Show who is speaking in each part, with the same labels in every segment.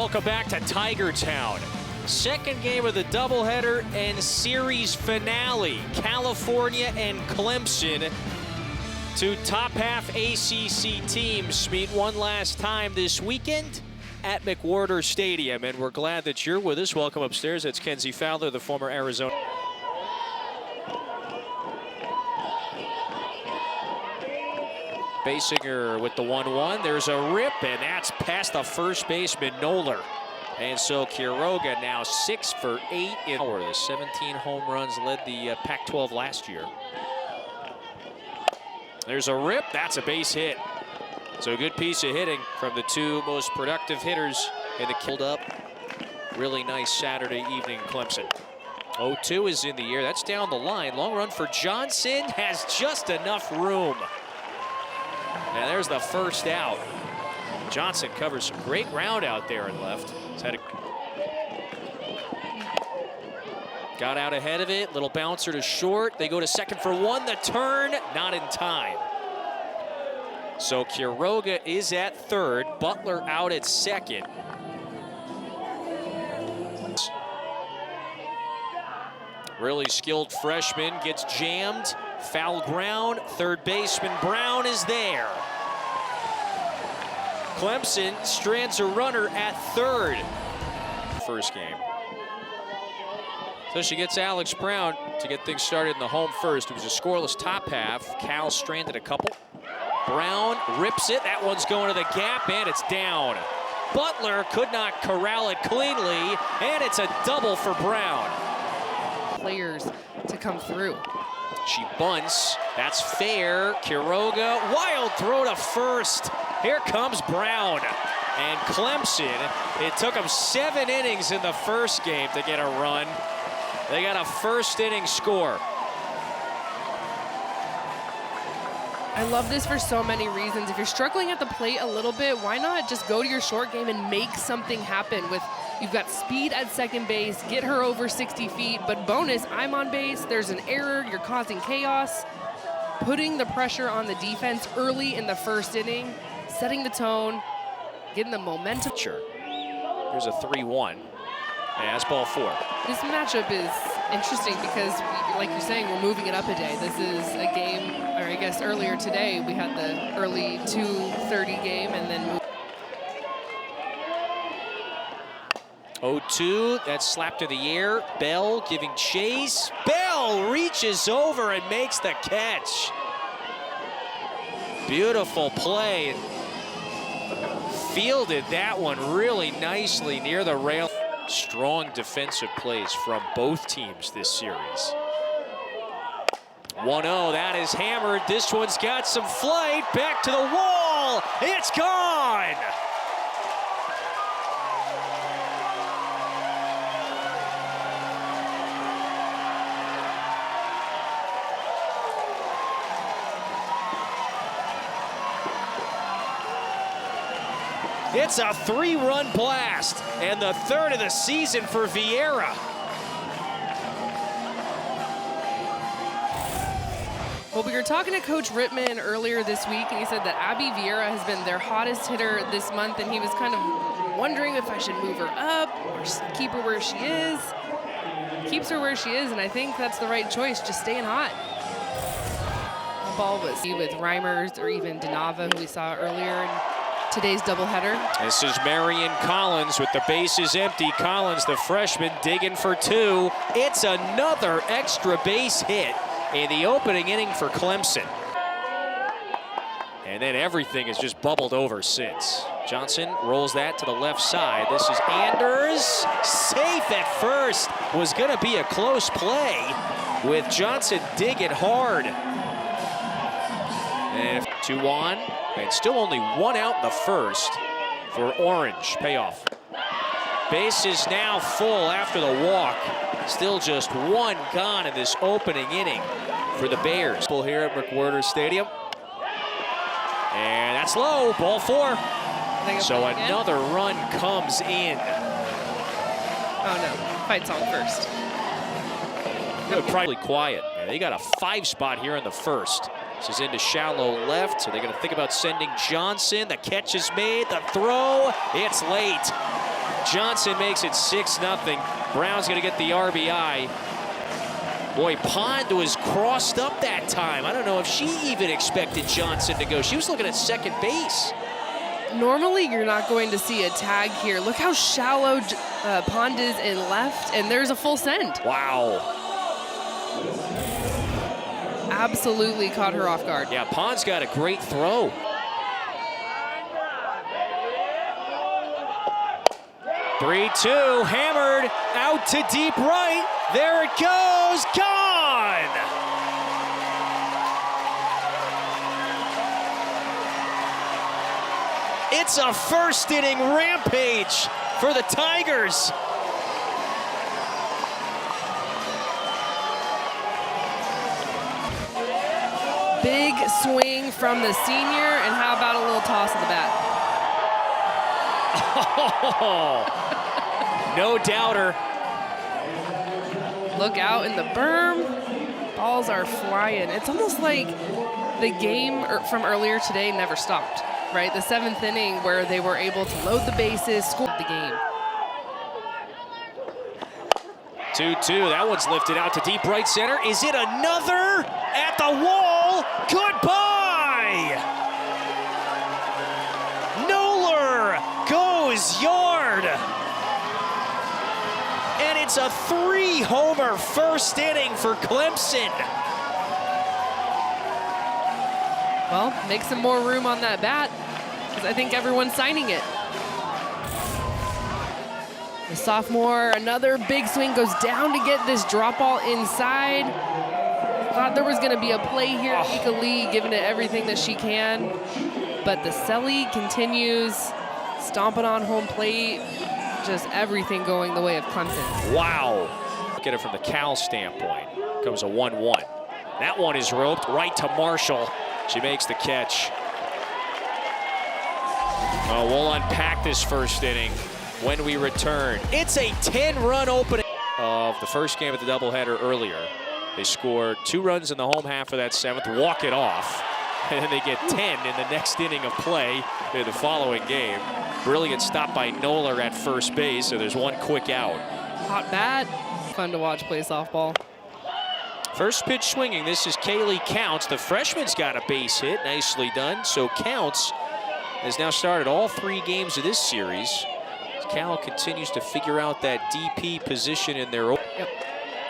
Speaker 1: Welcome back to Tiger Town. Second game of the doubleheader and series finale. California and Clemson, two top half ACC teams, meet one last time this weekend at McWhorter Stadium. And we're glad that you're with us. Welcome upstairs. It's Kenzie Fowler, the former Arizona. Basinger with the 1-1. There's a rip, and that's past the first baseman, Noller. And so Quiroga now 6 for 8 in the 17 home runs, led the Pac-12 last year. There's a rip. That's a base hit. So a good piece of hitting from the two most productive hitters in the killed up. Really nice Saturday evening, Clemson. 0-2 is in the air. That's down the line. Long run for Johnson. Has just enough room. And there's the first out. Johnson covers some great ground out there in left. Got out ahead of it. Little bouncer to short. They go to second for one. The turn, not in time. So Quiroga is at third. Butler out at second. Really skilled freshman gets jammed. Foul ground. Third baseman Brown is there. Clemson strands a runner at third. First game. So she gets Alex Brown to get things started in the home first. It was a scoreless top half. Cal stranded a couple. Brown rips it. That one's going to the gap, and it's down. Butler could not corral it cleanly, and it's a double for Brown.
Speaker 2: Players to come through.
Speaker 1: She bunts. That's fair. Quiroga, wild throw to first. Here comes Brown. And Clemson, it took them 7 innings in the first game to get a run. They got a first inning score.
Speaker 2: I love this for so many reasons. If you're struggling at the plate a little bit, why not just go to your short game and make something happen with, you've got speed at second base, get her over 60 feet, but bonus, I'm on base, there's an error, you're causing chaos. Putting the pressure on the defense early in the first inning, setting the tone, getting the momentum.
Speaker 1: Sure. Here's a 3-1. And that's ball 4.
Speaker 2: This matchup is interesting because, like you're saying, we're moving it up a day. This is a game, or I guess earlier today, we had the early 2:30 game and then
Speaker 1: 0-2, that's slapped to the air. Bell giving chase. Bell reaches over and makes the catch. Beautiful play. Fielded that one really nicely near the rail. Strong defensive plays from both teams this series. 1-0, that is hammered. This one's got some flight. Back to the wall. It's gone. It's a 3-run blast, and the third of the season for Vieira.
Speaker 2: Well, we were talking to Coach Rittman earlier this week, and he said that Abby Vieira has been their hottest hitter this month, and he was kind of wondering if I should move her up or keep her where she is. Keeps her where she is, and I think that's the right choice, just staying hot. The ball was with Reimers or even Donava, who we saw earlier in today's doubleheader.
Speaker 1: This is Marion Collins with the bases empty. Collins, the freshman, digging for 2. It's another extra base hit in the opening inning for Clemson. And then everything has just bubbled over since. Johnson rolls that to the left side. This is Anders, safe at first. Was gonna be a close play with Johnson digging hard. And 2 on. And still only 1 out in the first for Orange. Payoff. Base is now full after the walk. Still just 1 gone in this opening inning for the Bears. Here at McWhorter Stadium. And that's low, ball 4. So another run comes in.
Speaker 2: Oh no, fight song first.
Speaker 1: Probably quiet. Yeah, they got a 5 spot here in the first. This is into shallow left, so they're going to think about sending Johnson. The catch is made, the throw, it's late. Johnson makes it 6-0. Brown's going to get the RBI. Boy, Pond was crossed up that time. I don't know if she even expected Johnson to go. She was looking at second base.
Speaker 2: Normally, you're not going to see a tag here. Look how shallow Pond is in left, and there's a full send.
Speaker 1: Wow.
Speaker 2: Absolutely caught her off guard.
Speaker 1: Yeah, Pond's got a great throw. Three-two, hammered out to deep right. There it goes, gone! It's a first inning rampage for the Tigers.
Speaker 2: Big swing from the senior, and how about a little toss of the bat?
Speaker 1: Oh, no doubter.
Speaker 2: Look out in the berm. Balls are flying. It's almost like the game from earlier today never stopped, right? The 7th inning where they were able to load the bases, score the game.
Speaker 1: 2-2, that one's lifted out to deep right center. Is it another? At the wall, goodbye! Noller goes yard. And it's a 3-homer first inning for Clemson.
Speaker 2: Well, make some more room on that bat, because I think everyone's signing it. The sophomore, another big swing, goes down to get this drop ball inside. Thought there was going to be a play here. Mika Lee giving it everything that she can. But the Selly continues stomping on home plate. Just everything going the way of Clemson.
Speaker 1: Wow. Look at it from the Cal standpoint. Comes a 1-1. That one is roped right to Marshall. She makes the catch. Oh, we'll unpack this first inning when we return. It's a 10-run opening of the first game of the doubleheader earlier. They scored 2 runs in the home half of that 7th, walk it off, and then they get 10 in the next inning of play in the following game. Brilliant stop by Noller at first base, so there's one quick out.
Speaker 2: Hot bat. Fun to watch play softball.
Speaker 1: First pitch swinging. This is Kaylee Counts. The freshman's got a base hit. Nicely done. So Counts has now started all 3 games of this series. Cal continues to figure out that DP position in their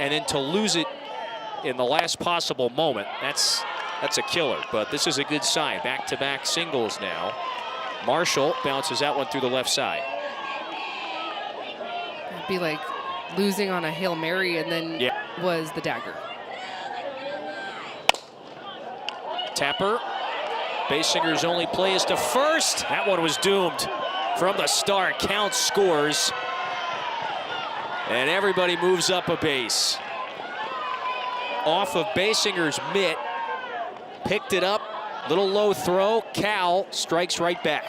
Speaker 1: and then to lose it in the last possible moment, that's a killer. But this is a good sign. Back-to-back singles now. Marshall bounces that one through the left side.
Speaker 2: It'd be like losing on a Hail Mary and then was the dagger.
Speaker 1: Tapper. Basinger's only play is to first. That one was doomed from the start. Counts scores. And everybody moves up a base. Off of Basinger's mitt. Picked it up. Little low throw. Cal strikes right back.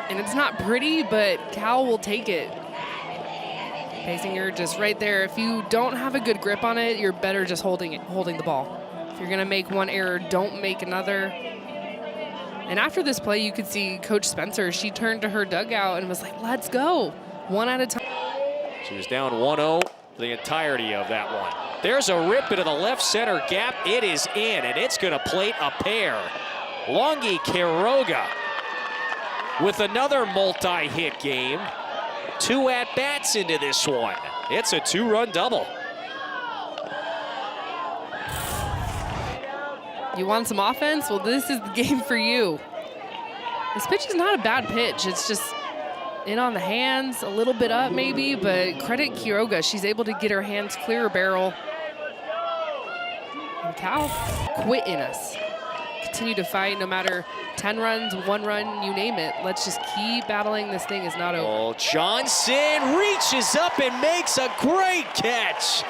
Speaker 2: And it's not pretty, but Cal will take it. Basinger just right there. If you don't have a good grip on it, you're better just holding the ball. If you're gonna make one error, don't make another. And after this play, you could see Coach Spencer, she turned to her dugout and was like, let's go, one at a time.
Speaker 1: She was down 1-0 the entirety of that one. There's a rip into the left center gap. It is in, and it's gonna plate a pair. Longy Quiroga with another multi-hit game. 2 at-bats into this one. It's a 2-run double.
Speaker 2: You want some offense? Well, this is the game for you. This pitch is not a bad pitch. It's just in on the hands, a little bit up maybe, but credit Quiroga. She's able to get her hands clear of barrel. And Cal quitting us. Continue to fight no matter 10 runs, 1 run, you name it. Let's just keep battling. This thing is not over.
Speaker 1: Oh, Johnson reaches up and makes a great catch.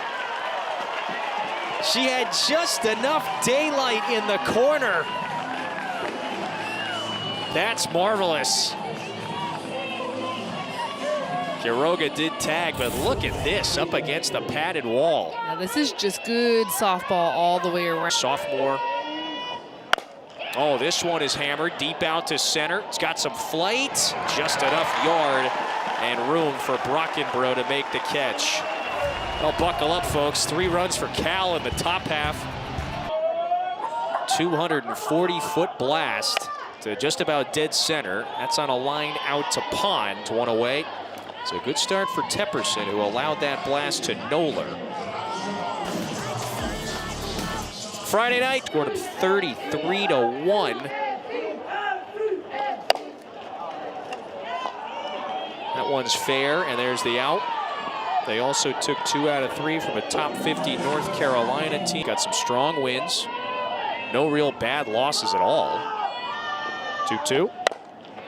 Speaker 1: She had just enough daylight in the corner. That's marvelous. Quiroga did tag, but look at this up against the padded wall.
Speaker 2: Yeah, this is just good softball all the way around.
Speaker 1: Sophomore Oh, this one is hammered deep out to center. It's got some flight, just enough yard and room for Brockenbrough to make the catch. Well, buckle up, folks. 3 runs for Cal in the top half. 240-foot blast to just about dead center. That's on a line out to Pond, 1 away. It's a good start for Tepperson, who allowed that blast to Noller. Friday night, scored 33-1. That one's fair, and there's the out. They also took 2 out of 3 from a top 50 North Carolina team. Got some strong wins. No real bad losses at all. 2-2.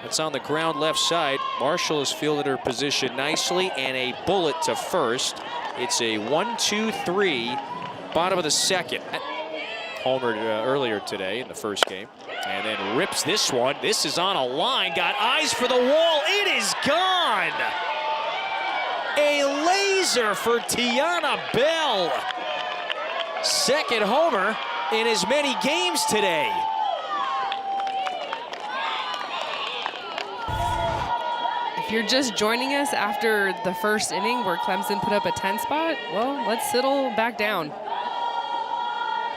Speaker 1: That's on the ground left side. Marshall has fielded her position nicely, and a bullet to first. It's a 1-2-3, bottom of the second. Homered earlier today in the first game. And then rips this one. This is on a line. Got eyes for the wall. It is gone. A laser for Tiana Bell. Second homer in as many games today.
Speaker 2: If you're just joining us after the first inning where Clemson put up a 10 spot, well, let's settle back down.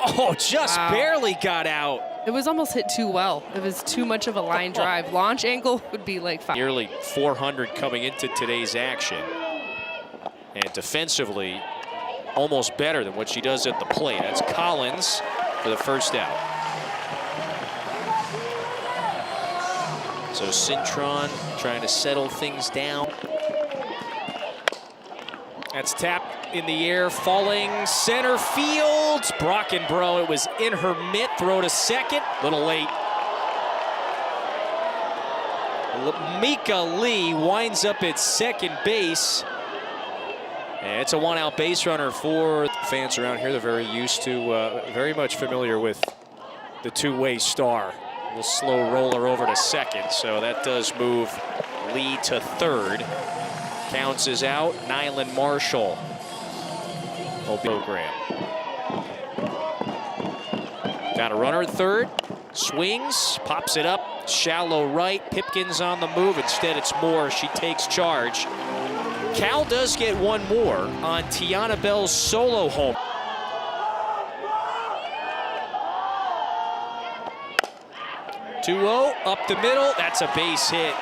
Speaker 1: Oh, just barely got out.
Speaker 2: It was almost hit too well. It was too much of a line drive. Launch angle would be like 5.
Speaker 1: Nearly 400 coming into today's action. And defensively, almost better than what she does at the plate. That's Collins for the first out. So Cintron trying to settle things down. That's tapped in the air, falling center field. Brockenbrough, it was in her mitt, throw to second, little late. Mika Lee winds up at second base. And it's a 1-out base runner for fans around here. They're very used to, very much familiar with the two-way star. A little slow roller over to second, so that does move Lee to third. Counts is out. Nyland Marshall program. Got a runner at third. Swings, pops it up, shallow right. Pipkins on the move. Instead, it's Moore. She takes charge. Cal does get one more on Tiana Bell's solo home. (2-0) up the middle. That's a base hit.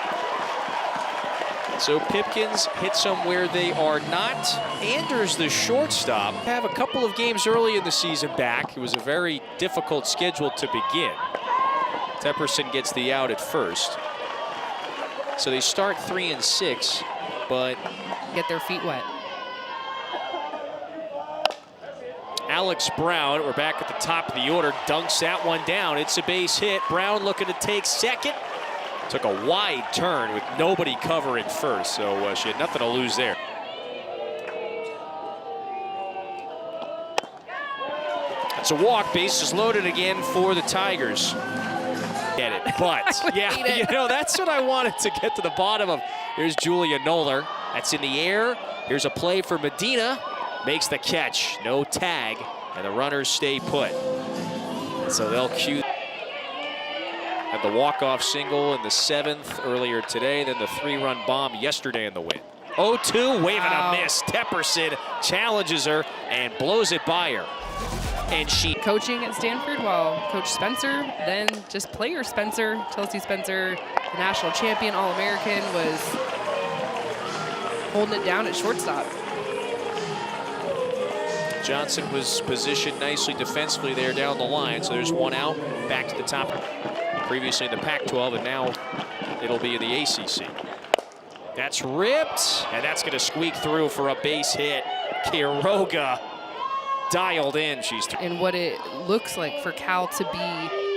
Speaker 1: So Pipkins hits them where they are not. Anders, the shortstop, have a couple of games early in the season back. It was a very difficult schedule to begin. Tepperson gets the out at first. So they start 3-6, but
Speaker 2: get their feet wet.
Speaker 1: Alex Brown, we're back at the top of the order, dunks that one down. It's a base hit. Brown looking to take second. Took a wide turn with nobody covering first, so she had nothing to lose there. It's a walk. Bases loaded again for the Tigers. Get it, but yeah, you know, that's what I wanted to get to the bottom of. Here's Julia Noller. That's in the air. Here's a play for Medina. Makes the catch. No tag, and the runners stay put. So they'll cue. Had the walk-off single in the 7th earlier today, then the 3-run bomb yesterday in the win. 0-2, waving a miss. Tepperson challenges her and blows it by her. And she
Speaker 2: coaching at Stanford while Coach Spencer, then just player Spencer, Chelsea Spencer, the national champion, All-American, was holding it down at shortstop.
Speaker 1: Johnson was positioned nicely defensively there down the line, so there's one out, back to the top. Previously in the Pac-12, and now it'll be in the ACC. That's ripped, and that's going to squeak through for a base hit. Quiroga dialed in.
Speaker 2: And what it looks like for Cal to be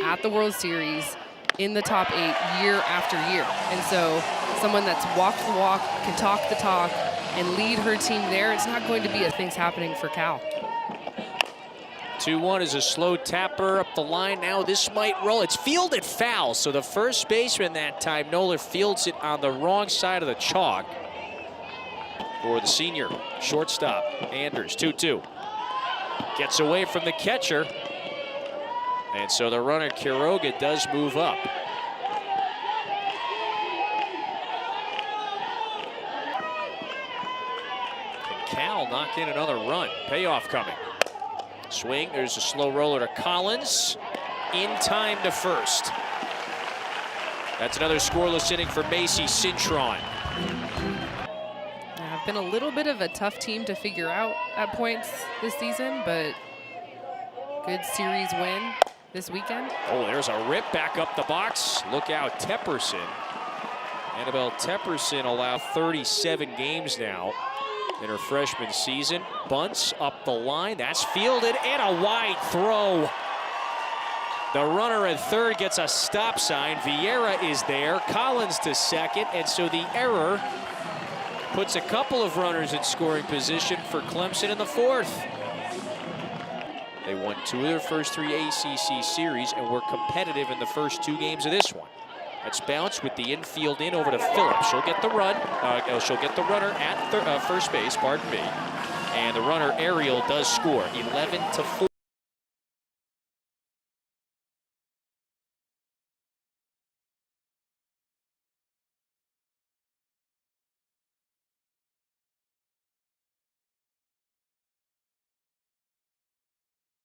Speaker 2: at the World Series in the top 8 year after year. And so someone that's walked the walk, can talk the talk, and lead her team there, it's not going to be a things happening for Cal.
Speaker 1: 2-1 is a slow tapper up the line. Now this might roll. It's fielded foul. So the first baseman that time, Noller, fields it on the wrong side of the chalk for the senior shortstop, Anders. 2-2. Gets away from the catcher. And so the runner Quiroga does move up. And Cal knock in another run. Payoff coming. Swing, there's a slow roller to Collins. In time to first. That's another scoreless inning for Macy Cintron.
Speaker 2: I've been a little bit of a tough team to figure out at points this season, but good series win this weekend.
Speaker 1: Oh, there's a rip back up the box. Look out, Tepperson. Annabelle Tepperson allowed 37 games now in her freshman season. Bunts up the line, that's fielded, and a wide throw. The runner at third gets a stop sign. Vieira is there, Collins to second, and so the error puts a couple of runners in scoring position for Clemson in the fourth. They won 2 of their first 3 ACC series and were competitive in the first 2 games of this one. That's bounced with the infield in over to Phillips. She'll get the run. She'll get the runner at first base, pardon me. And the runner Ariel does score, 11-4.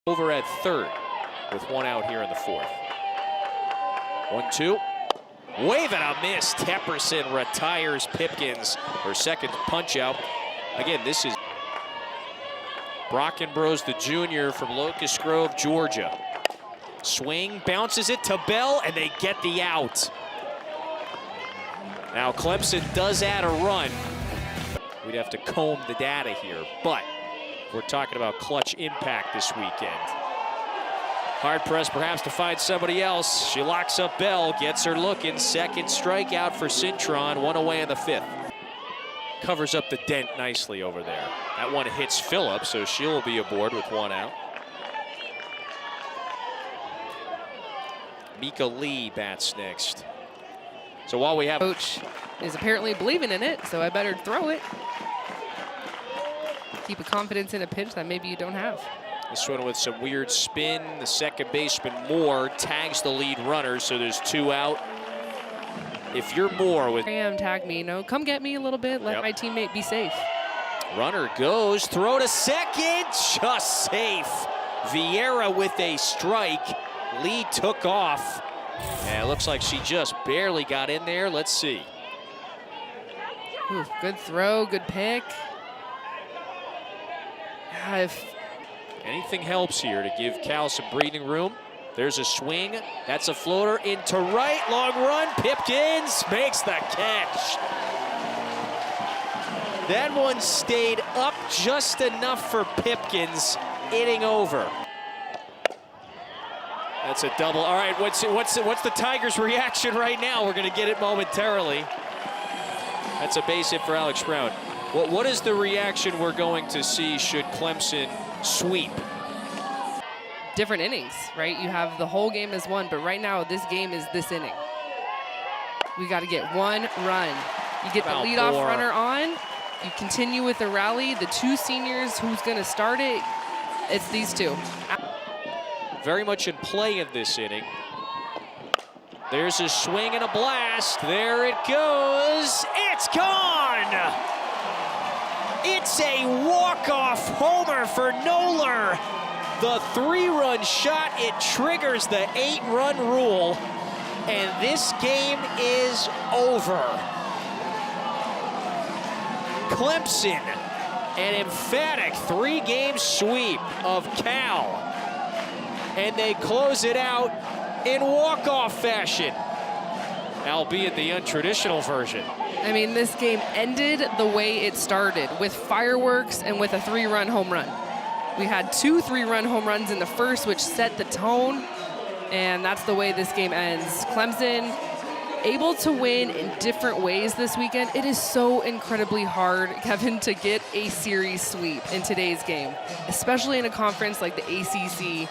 Speaker 1: Over at third with 1 out here in the fourth. 1-2. Wave and a miss. Tepperson retires Pipkins. Her second punch out. Again, this is Brockenbros, the junior from Locust Grove, Georgia. Swing, bounces it to Bell, and they get the out. Now Clemson does add a run. We'd have to comb the data here, but we're talking about clutch impact this weekend. Hard pressed perhaps to find somebody else. She locks up Bell, gets her looking. Second strikeout for Cintron, 1 away in the 5th. Covers up the dent nicely over there. That one hits Phillips, so she'll be aboard with 1 out. Mika Lee bats next. So while we have...
Speaker 2: Coach is apparently believing in it, so I better throw it. Keep a confidence in a pitch that maybe you don't have.
Speaker 1: This one with some weird spin. The second baseman, Moore, tags the lead runner, so there's 2 out. If you're Moore with...
Speaker 2: Tag me, no, come get me a little bit, let my teammate be safe.
Speaker 1: Runner goes, throw to second, just safe. Vieira with a strike. Lee took off. And it looks like she just barely got in there. Let's see.
Speaker 2: Ooh, good throw, good pick. If
Speaker 1: anything helps here to give Cal some breathing room. There's a swing. That's a floater into right. Long run. Pipkins makes the catch. That one stayed up just enough for Pipkins. Inning over. That's a double. All right, what's the Tigers' reaction right now? We're going to get it momentarily. That's a base hit for Alex Brown. What is the reaction we're going to see should Clemson sweep?
Speaker 2: Different innings, right? You have the whole game as one, but right now this game is this inning. We got to get 1 run. You get the leadoff runner on, you continue with the rally. The 2 seniors, who's going to start it? It's these 2.
Speaker 1: Very much in play in this inning. There's a swing and a blast. There it goes. It's gone. It's a walk-off homer for Noller. The 3-run shot, it triggers the 8-run rule, and this game is over. Clemson, an emphatic 3-game sweep of Cal, and they close it out in walk-off fashion, albeit the untraditional version.
Speaker 2: I mean, this game ended the way it started, with fireworks and with a 3-run home run. We had 2 3-run home runs in the first, which set the tone, and that's the way this game ends. Clemson able to win in different ways this weekend. It is so incredibly hard, Kevin, to get a series sweep in today's game, especially in a conference like the ACC,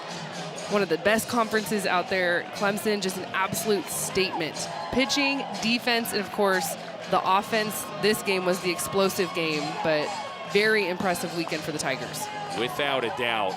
Speaker 2: one of the best conferences out there. Clemson, just an absolute statement. Pitching, defense, and of course, the offense. This game was the explosive game, but very impressive weekend for the Tigers.
Speaker 1: Without a doubt.